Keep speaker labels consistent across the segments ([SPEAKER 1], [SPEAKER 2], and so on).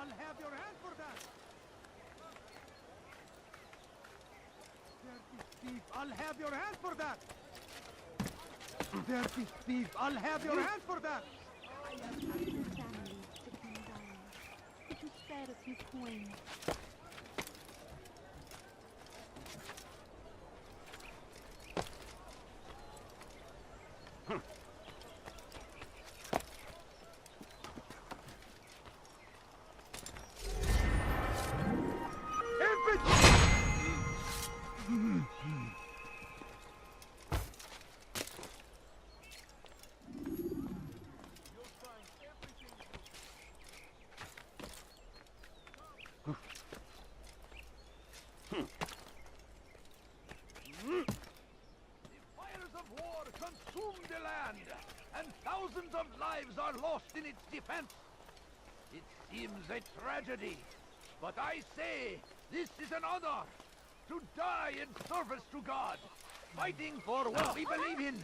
[SPEAKER 1] I'll have your hand for that! Dirty thief, I'll have your hand for that! Dirty thief, I'll have your hand for that!
[SPEAKER 2] I have asked your family to come down. Could you spare a few coins?
[SPEAKER 3] Consumed the land, and thousands of lives are lost in its defense. It seems a tragedy, but I say this is an honor to die in service to God, fighting for what we believe in.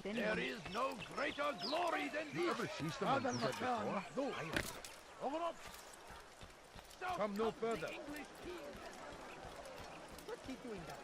[SPEAKER 3] There is no greater glory than this.
[SPEAKER 4] You ever see someone do that before?
[SPEAKER 3] No. Over up.
[SPEAKER 4] Come no further.
[SPEAKER 1] What's he doing that?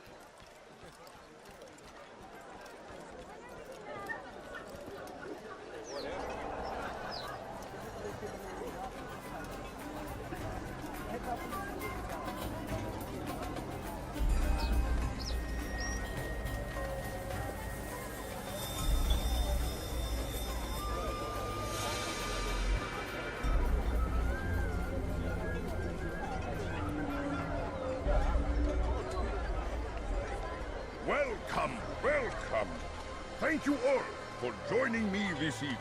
[SPEAKER 5] Welcome, welcome. Thank you all for joining me this evening.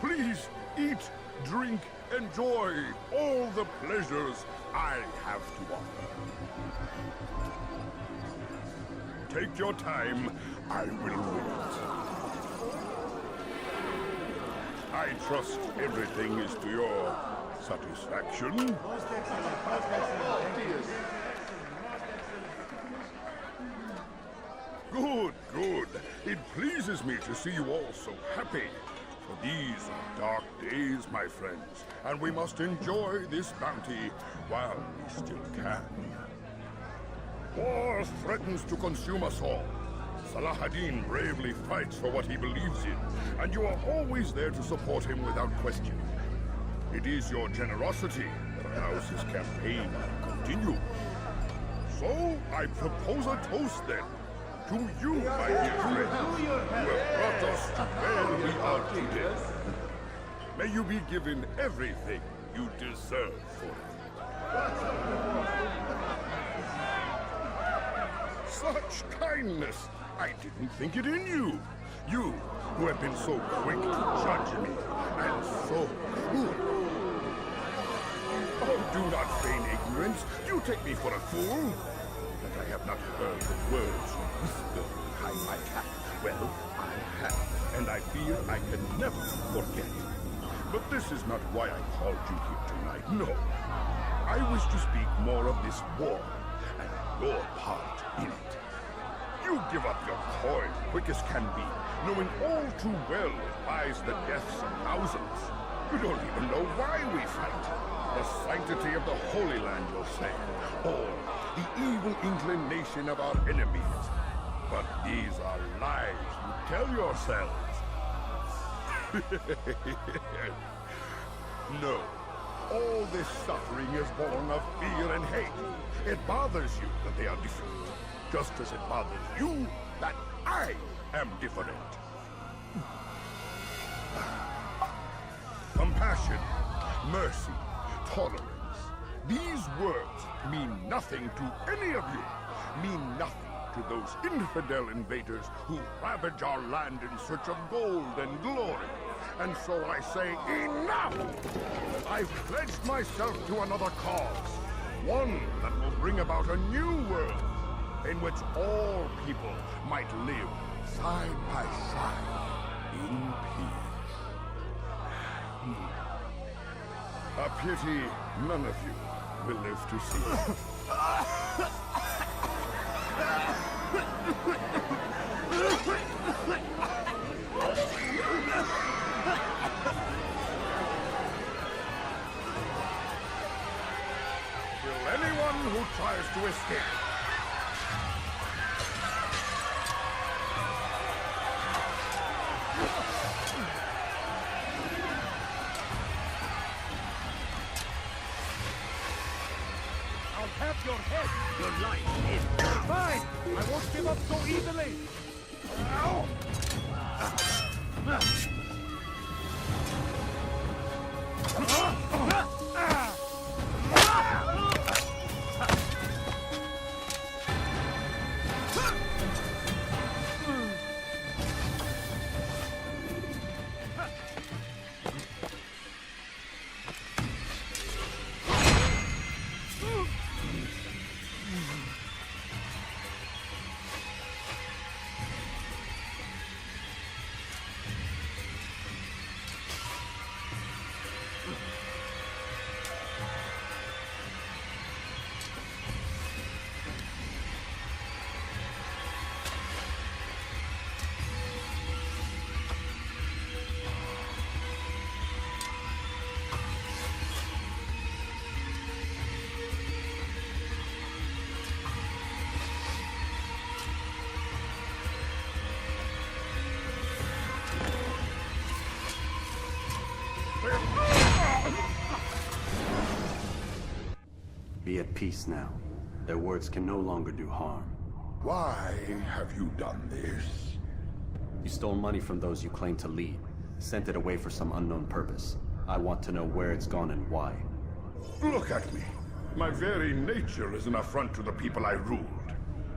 [SPEAKER 5] Please eat, drink, enjoy all the pleasures I have to offer. Take your time, I will wait. I trust everything is to your satisfaction. Good, good. It pleases me to see you all so happy. For these are dark days, my friends, and we must enjoy this bounty while we still can. War threatens to consume us all. Salah ad-Din bravely fights for what he believes in, and you are always there to support him without question. It is your generosity that allows his campaign to continue. So, I propose a toast then. To you, my dear friends, who have brought us to where we are today. May you be given everything you deserve for it. Such kindness! I didn't think it in you. You, who have been so quick to judge me, and so cruel. Oh, do not feign ignorance. You take me for a fool. That I have not heard the words you whisper behind my cap. Well, I have, and I fear I can never forget. But this is not why I called you here tonight, no. I wish to speak more of this war, and your part in it. You give up your coin quick as can be, knowing all too well it buys the deaths of thousands. You don't even know why we fight. The sanctity of the Holy Land, you'll say, or the evil inclination of our enemies. But these are lies you tell yourselves. No, all this suffering is born of fear and hate. It bothers you that they are different, just as it bothers you that I am different. Compassion, mercy, tolerance. These words mean nothing to any of you, mean nothing to those infidel invaders who ravage our land in search of gold and glory. And so I say, enough! I've pledged myself to another cause, one that will bring about a new world, in which all people might live side by side in peace. A pity none of you will live to see it. anyone who tries to escape.
[SPEAKER 1] I'll have your head. Your life is fine. I won't give up so easily.
[SPEAKER 6] Be at peace now. Their words can no longer do harm.
[SPEAKER 5] Why have you done this?
[SPEAKER 6] You stole money from those you claim to lead, sent it away for some unknown purpose. I want to know where it's gone and why.
[SPEAKER 5] Look at me. My very nature is an affront to the people I ruled.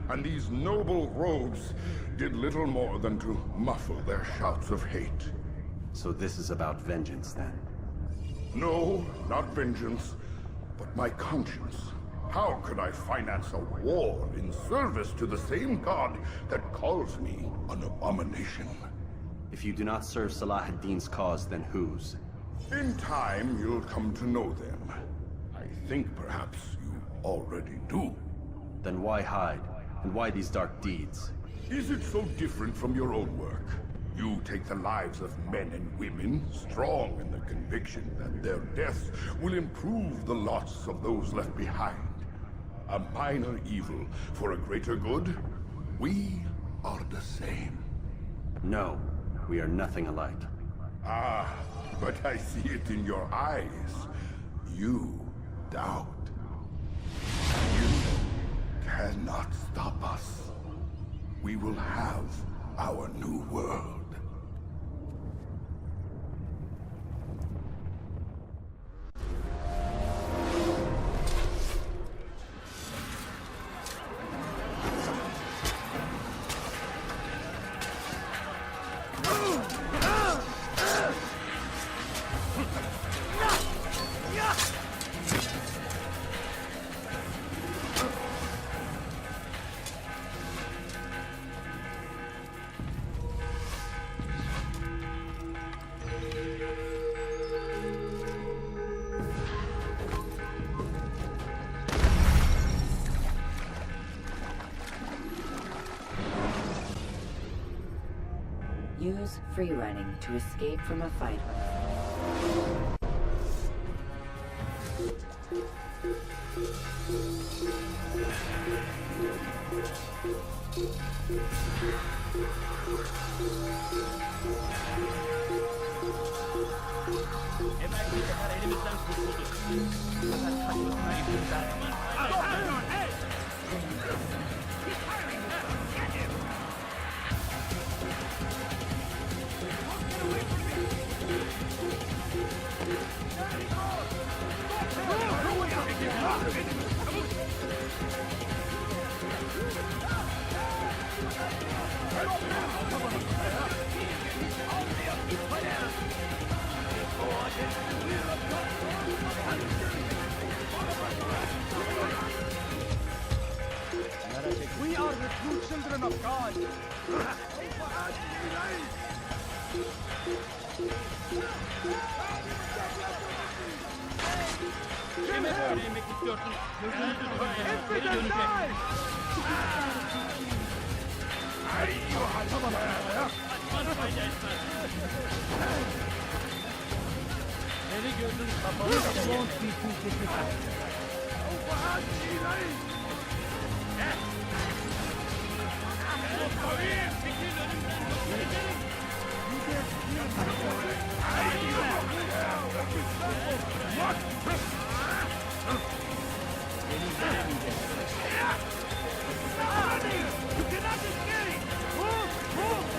[SPEAKER 5] And these noble robes did little more than to muffle their shouts of hate.
[SPEAKER 6] So this is about vengeance, then?
[SPEAKER 5] No, not vengeance, but my conscience. How could I finance a war in service to the same god that calls me an abomination?
[SPEAKER 6] If you do not serve Salah ad-Din's cause, then whose?
[SPEAKER 5] In time, you'll come to know them. I think perhaps you already do.
[SPEAKER 6] Then why hide? And why these dark deeds?
[SPEAKER 5] Is it so different from your own work? You take the lives of men and women, strong in the conviction that their deaths will improve the lots of those left behind. A minor evil for a greater good? We are the same.
[SPEAKER 6] No, we are nothing alike.
[SPEAKER 5] Ah, but I see it in your eyes. You doubt. You cannot stop us. We will have our new world.
[SPEAKER 7] Use free running to escape from a fight.
[SPEAKER 8] elimizden kurtulduk. Fakat kaçmasına izin vermeyin.
[SPEAKER 1] We are the true children of God.
[SPEAKER 8] Kime söylemek istiyorsun? Gözünü tutun. Geri dönecek. Kaçmaz fayda etmez. Eli gözün kapalı.
[SPEAKER 3] You cannot escape! Move! Move!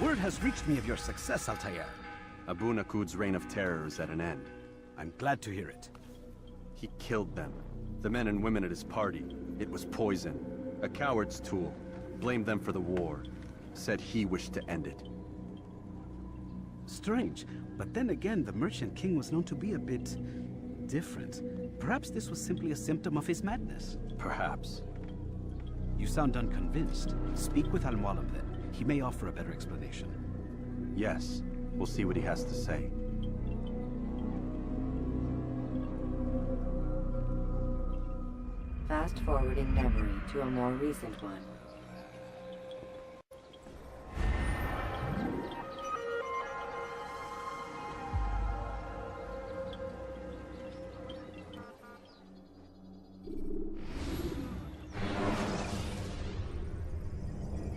[SPEAKER 9] Word has reached me of your success, Altair.
[SPEAKER 6] Abu Nakud's reign of terror is at an end.
[SPEAKER 9] I'm glad to hear it.
[SPEAKER 6] He killed them. The men and women at his party. It was poison. A coward's tool. Blamed them for the war. Said he wished to end it.
[SPEAKER 9] Strange, but then again, the Merchant King was known to be a bit different. Perhaps this was simply a symptom of his madness.
[SPEAKER 6] Perhaps.
[SPEAKER 9] You sound unconvinced. Speak with Al-Mualim then. He may offer a better explanation.
[SPEAKER 6] Yes. We'll see what he has to say.
[SPEAKER 7] Fast-forwarding memory to a more recent one.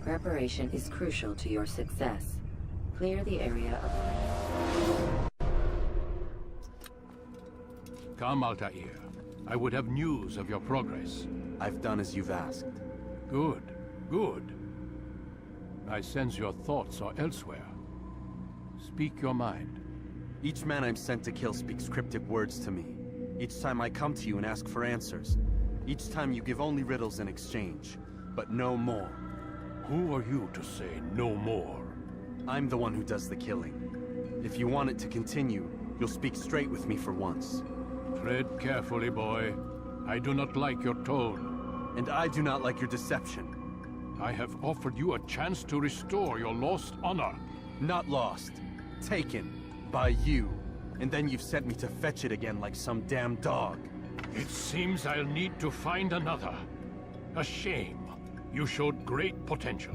[SPEAKER 7] Preparation is crucial to your success. Clear the area of...
[SPEAKER 10] Come, Altair. I would have news of your progress.
[SPEAKER 6] I've done as you've asked.
[SPEAKER 10] Good, good. I sense your thoughts are elsewhere. Speak your mind.
[SPEAKER 6] Each man I'm sent to kill speaks cryptic words to me. Each time I come to you and ask for answers. Each time you give only riddles in exchange, but no more.
[SPEAKER 10] Who are you to say no more?
[SPEAKER 6] I'm the one who does the killing. If you want it to continue, you'll speak straight with me for once.
[SPEAKER 10] Tread carefully, boy. I do not like your tone.
[SPEAKER 6] And I do not like your deception.
[SPEAKER 10] I have offered you a chance to restore your lost honor.
[SPEAKER 6] Not lost. Taken. By you. And then you've sent me to fetch it again like some damn dog.
[SPEAKER 10] It seems I'll need to find another. A shame. You showed great potential.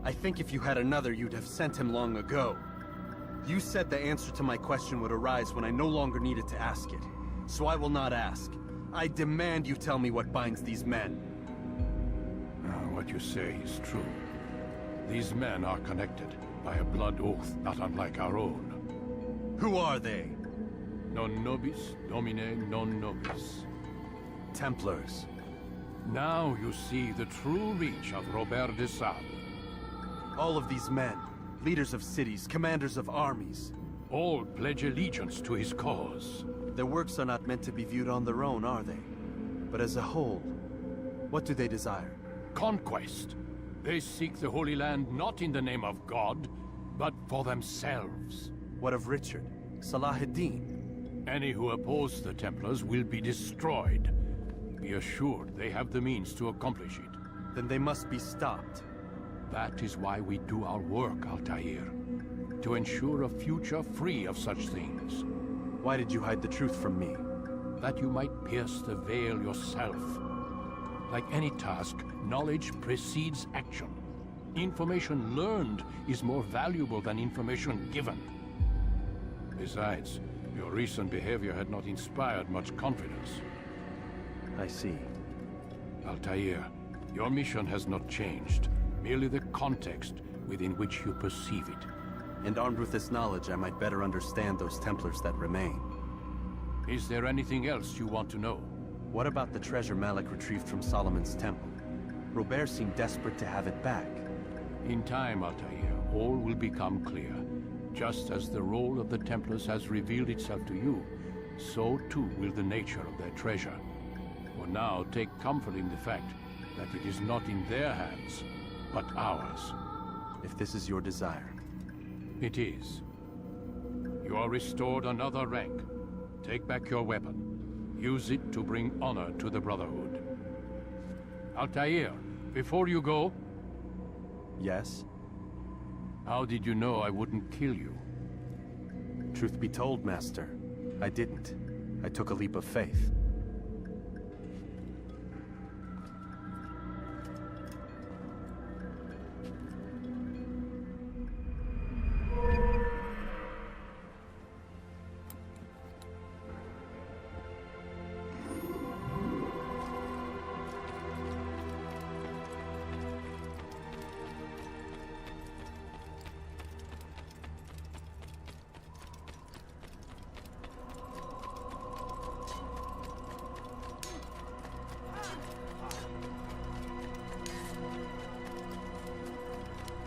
[SPEAKER 6] I think if you had another, you'd have sent him long ago. You said the answer to my question would arise when I no longer needed to ask it. So I will not ask. I demand you tell me what binds these men.
[SPEAKER 10] What you say is true. These men are connected by a blood oath not unlike our own.
[SPEAKER 6] Who are they?
[SPEAKER 10] Non nobis, domine non nobis.
[SPEAKER 6] Templars.
[SPEAKER 10] Now you see the true reach of Robert de Sable.
[SPEAKER 6] All of these men, leaders of cities, commanders of armies.
[SPEAKER 10] All pledge allegiance to his cause.
[SPEAKER 6] Their works are not meant to be viewed on their own, are they? But as a whole, what do they desire?
[SPEAKER 10] Conquest. They seek the Holy Land not in the name of God, but for themselves.
[SPEAKER 6] What of Richard? Salahuddin?
[SPEAKER 10] Any who oppose the Templars will be destroyed. Be assured they have the means to accomplish it.
[SPEAKER 6] Then they must be stopped.
[SPEAKER 10] That is why we do our work, Altair. To ensure a future free of such things.
[SPEAKER 6] Why did you hide the truth from me?
[SPEAKER 10] That you might pierce the veil yourself. Like any task, knowledge precedes action. Information learned is more valuable than information given. Besides, your recent behavior had not inspired much confidence.
[SPEAKER 6] I see.
[SPEAKER 10] Altair, your mission has not changed. Merely the context within which you perceive it.
[SPEAKER 6] And armed with this knowledge, I might better understand those Templars that remain.
[SPEAKER 10] Is there anything else you want to know?
[SPEAKER 6] What about the treasure Malik retrieved from Solomon's temple? Robert seemed desperate to have it back.
[SPEAKER 10] In time, Altair, all will become clear. Just as the role of the Templars has revealed itself to you, so too will the nature of their treasure. For now, take comfort in the fact that it is not in their hands, but ours.
[SPEAKER 6] If this is your desire.
[SPEAKER 10] It is. You are restored another rank. Take back your weapon. Use it to bring honor to the Brotherhood. Altair, before you go...
[SPEAKER 6] Yes?
[SPEAKER 10] How did you know I wouldn't kill you?
[SPEAKER 6] Truth be told, Master, I didn't. I took a leap of faith.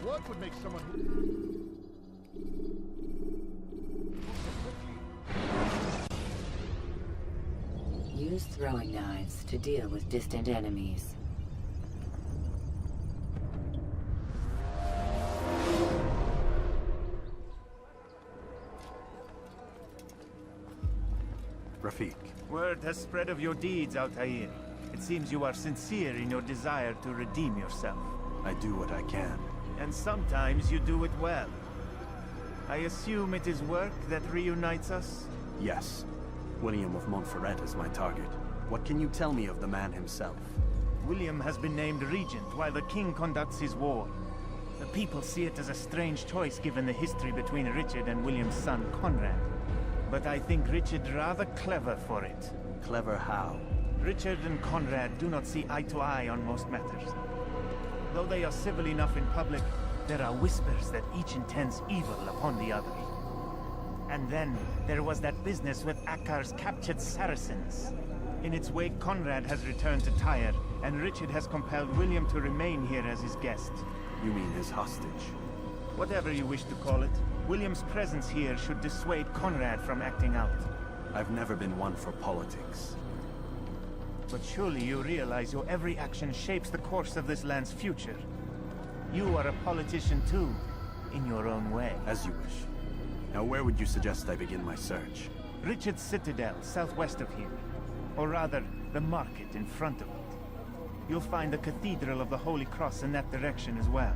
[SPEAKER 4] What would make someone
[SPEAKER 7] Use throwing knives to deal with distant enemies.
[SPEAKER 6] Rafiq.
[SPEAKER 11] Word has spread of your deeds, Altair. It seems you are sincere in your desire to redeem yourself.
[SPEAKER 6] I do what I can.
[SPEAKER 11] And sometimes you do it well. I assume it is work that reunites us?
[SPEAKER 6] Yes. William of Montferrat is my target. What can you tell me of the man himself?
[SPEAKER 11] William has been named regent while the king conducts his war. The people see it as a strange choice given the history between Richard and William's son, Conrad. But I think Richard rather clever for it.
[SPEAKER 6] Clever how?
[SPEAKER 11] Richard and Conrad do not see eye to eye on most matters. Though they are civil enough in public, there are whispers that each intends evil upon the other. And then, there was that business with Akkar's captured Saracens. In its wake, Conrad has returned to Tyre, and Richard has compelled William to remain here as his guest.
[SPEAKER 6] You mean his hostage?
[SPEAKER 11] Whatever you wish to call it, William's presence here should dissuade Conrad from acting out.
[SPEAKER 6] I've never been one for politics.
[SPEAKER 11] But surely you realize your every action shapes the course of this land's future. You are a politician too, in your own way.
[SPEAKER 6] As you wish. Now where would you suggest I begin my search?
[SPEAKER 11] Richard's Citadel, southwest of here. Or rather, the market in front of it. You'll find the Cathedral of the Holy Cross in that direction as well.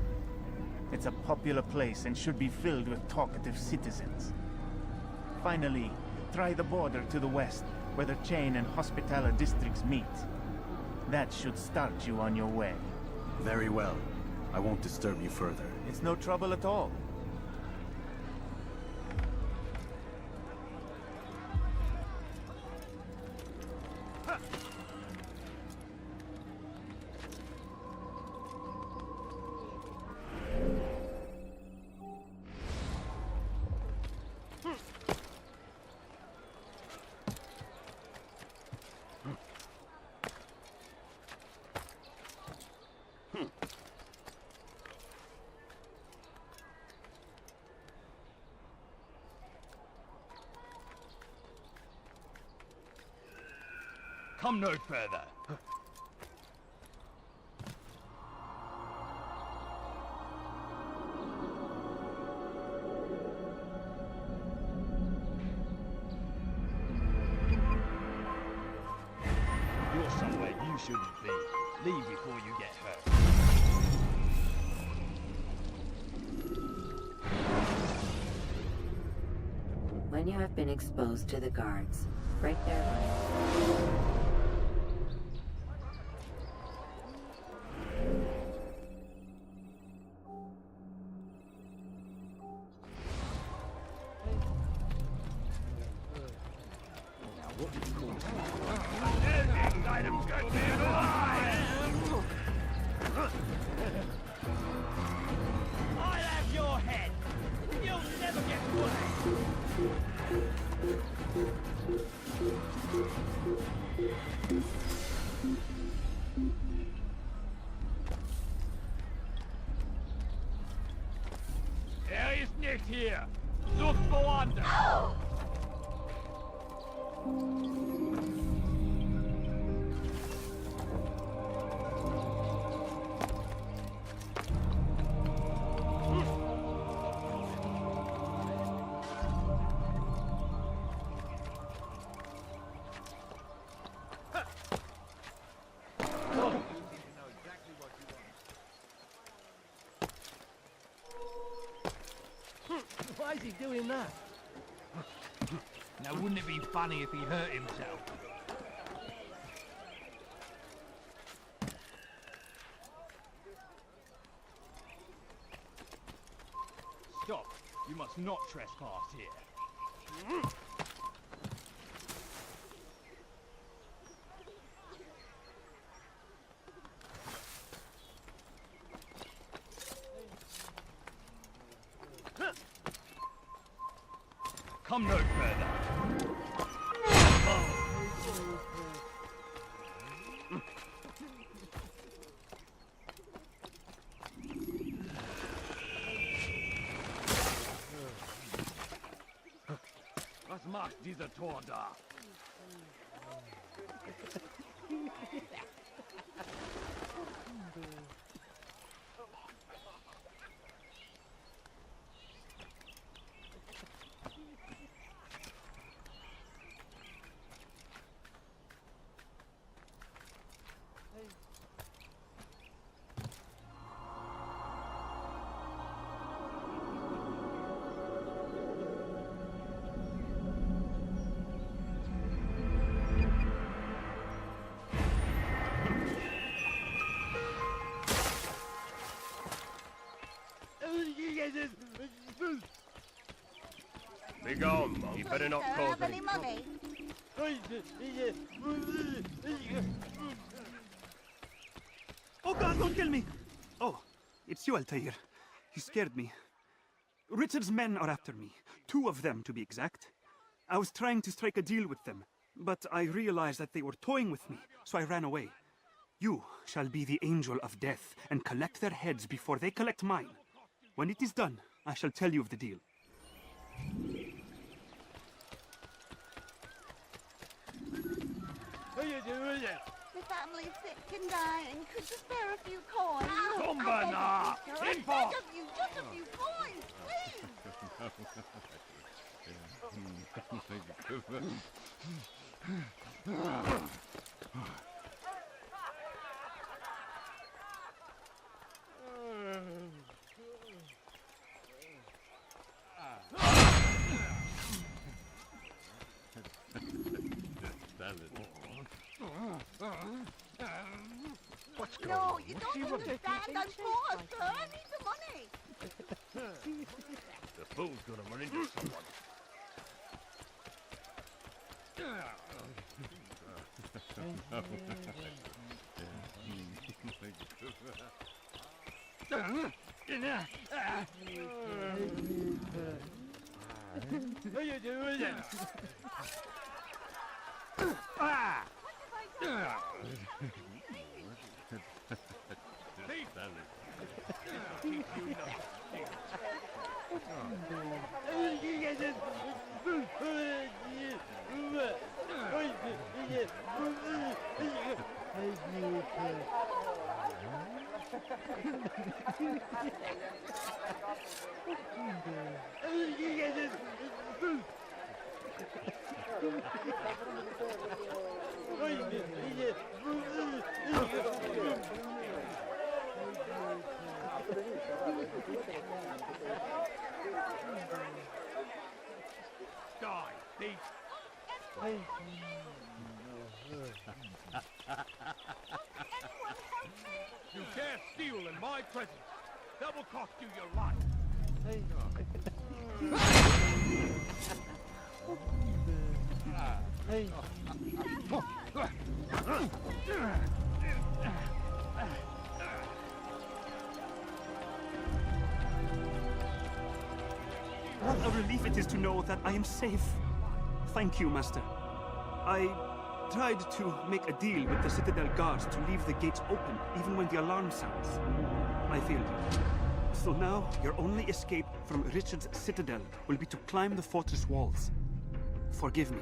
[SPEAKER 11] It's a popular place and should be filled with talkative citizens. Finally, try the border to the west, where the Chain and Hospitaller districts meet. That should start you on your way.
[SPEAKER 6] Very well. I won't disturb you further.
[SPEAKER 11] It's no trouble at all.
[SPEAKER 1] Come no further. shouldn't be. Leave before you get hurt.
[SPEAKER 7] When you have been exposed to the guards, break their line.
[SPEAKER 1] I'll have your head! You'll never get away! Er ist nicht hier! Sucht woanders! Why is he doing that?
[SPEAKER 3] Now, wouldn't it be funny if he hurt himself?
[SPEAKER 1] Stop. You must not trespass here. Come no further. Was macht dieser Tor da?
[SPEAKER 5] Be gone. You better not cause any
[SPEAKER 2] money?
[SPEAKER 9] Oh God, don't kill me! Oh, it's you, Altair. You scared me. Richard's men are after me. 2 of them, to be exact. I was trying to strike a deal with them, but I realized that they were toying with me, so I ran away. You shall be the angel of death and collect their heads before they collect mine. When it is done, I shall tell you of the deal.
[SPEAKER 2] The family's sick and dying. Could you spare a few coins?
[SPEAKER 1] Kumbana!
[SPEAKER 2] I beg of you, just a few coins, please!
[SPEAKER 5] What's going
[SPEAKER 2] No,
[SPEAKER 5] on?
[SPEAKER 2] you don't understand. I'm poor, sir. I need the money.
[SPEAKER 5] The fool's gonna run into someone.
[SPEAKER 1] Die, thief! You dare steal in my presence? That will cost you your life.
[SPEAKER 9] What a relief it is to know that I am safe. Thank you, Master. I tried to make a deal with the Citadel guards to leave the gates open, even when the alarm sounds. I failed you. So now, your only escape from Richard's Citadel will be to climb the fortress walls. Forgive me.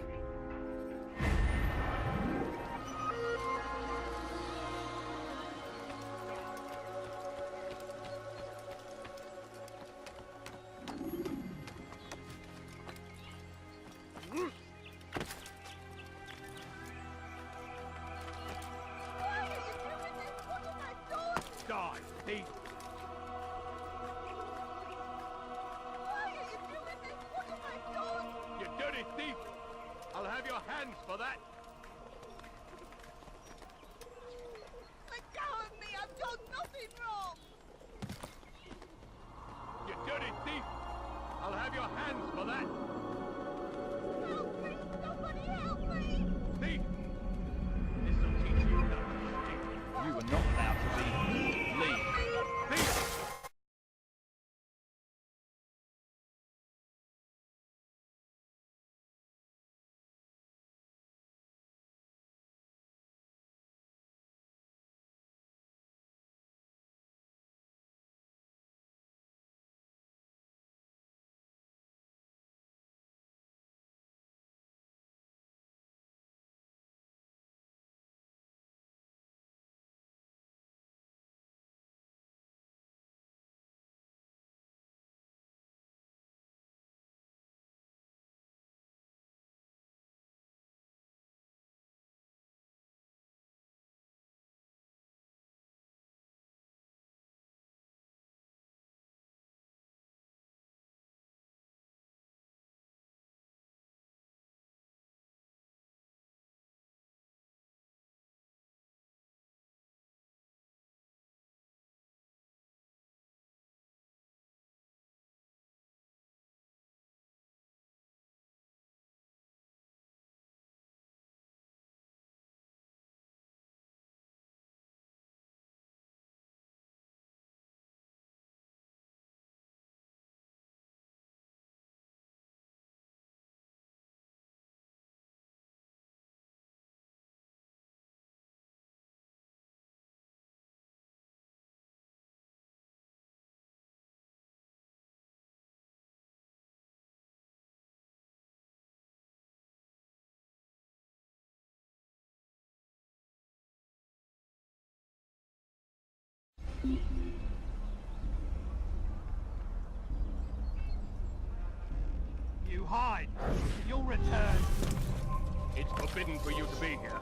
[SPEAKER 1] Die, thief! You dirty thief! I'll have your hands for that!
[SPEAKER 12] Let go of me! I've done nothing wrong!
[SPEAKER 1] You dirty thief! I'll have your hands for that!
[SPEAKER 12] Help me! Somebody help me!
[SPEAKER 1] Thief! This'll teach you not to steal.
[SPEAKER 8] You are not allowed to leave. Leave.
[SPEAKER 1] Thief! You hide! You'll return!
[SPEAKER 8] It's forbidden for you to be here.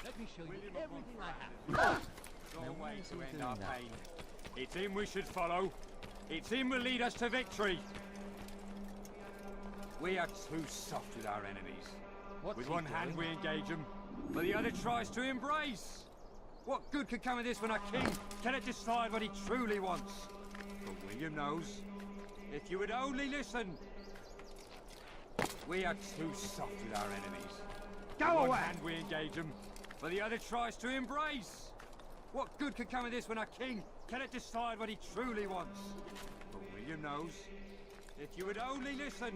[SPEAKER 1] Let me show you everything I have.
[SPEAKER 8] No way to end our pain. It's him we should follow. It's him will lead us to victory. We are too soft with our enemies. With one hand we engage them, but the other tries to embrace. What good could come of this when our king cannot decide what he truly wants? But William knows. If you would only listen. We are too soft with our enemies.
[SPEAKER 1] Go
[SPEAKER 8] With
[SPEAKER 1] away!
[SPEAKER 8] one hand we engage them, but the other tries to embrace. What good could come of this when our king cannot decide what he truly wants? But William knows. If you would only listen.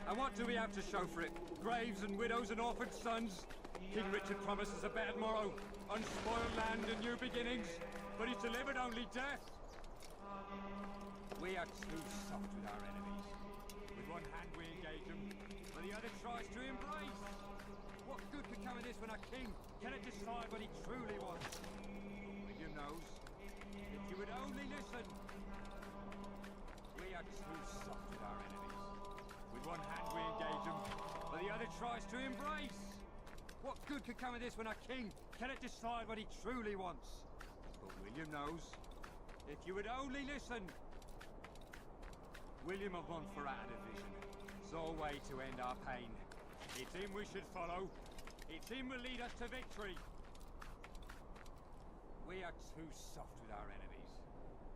[SPEAKER 8] And what do we have to show for it? Graves and widows and orphaned sons? King Richard promises a bad morrow, unspoiled land and new beginnings, but he's delivered only death. We are too soft with our enemies. With one hand we engage them, but the other tries to embrace. What good could come of this when our king cannot decide what he truly wants? William knows. If you would only listen. We are too soft with our enemies. With one hand we engage them, but the other tries to embrace. What good could come of this when our king cannot decide what he truly wants? But William knows. If you would only listen. William of Montferrat had a vision. Saw a way to end our pain. It's him we should follow. It's him will lead us to victory. We are too soft with our enemies.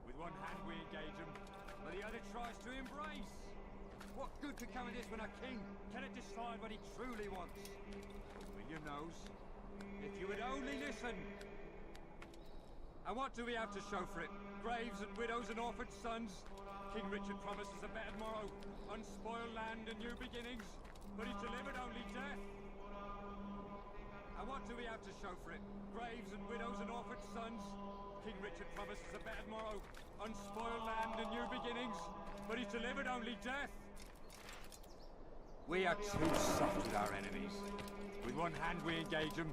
[SPEAKER 8] With one hand we engage them, but the other tries to embrace. What good could come of this when our king cannot decide what he truly wants? But William knows. If you would only listen. And what do we have to show for it? Graves and widows and orphaned sons? King Richard promises a better morrow, unspoiled land and new beginnings, but he's delivered only death. And what do we have to show for it? Graves and widows and orphaned sons? King Richard promises a better morrow, unspoiled land and new beginnings, but he's delivered only death. We are too soft with our enemies. With one hand we engage them,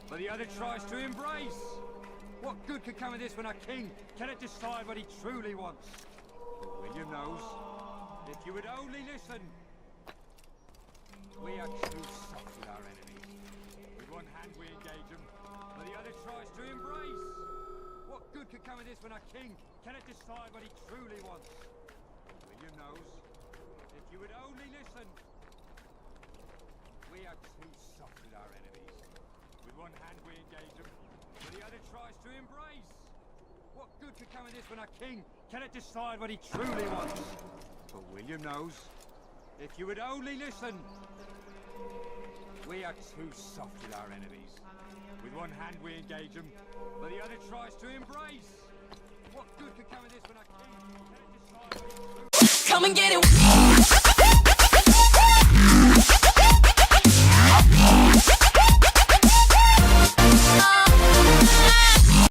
[SPEAKER 8] but the other tries to embrace. What good could come of this when our king cannot decide what he truly wants? But William knows. If you would only listen. We are too soft with our enemies. With one hand we engage them, but the other tries to embrace. What good could come of this when our king cannot decide what he truly wants? But William knows. If you would only listen. We are too soft with our enemies. With one hand we engage them, but the other tries to embrace. What good could come of this when our king cannot decide what he truly wants? But William knows. If you would only listen. We are too soft with our enemies. With one hand we engage them, but the other tries to embrace. What good could come of this when our king cannot decide what he truly wants?
[SPEAKER 13] Come and get it.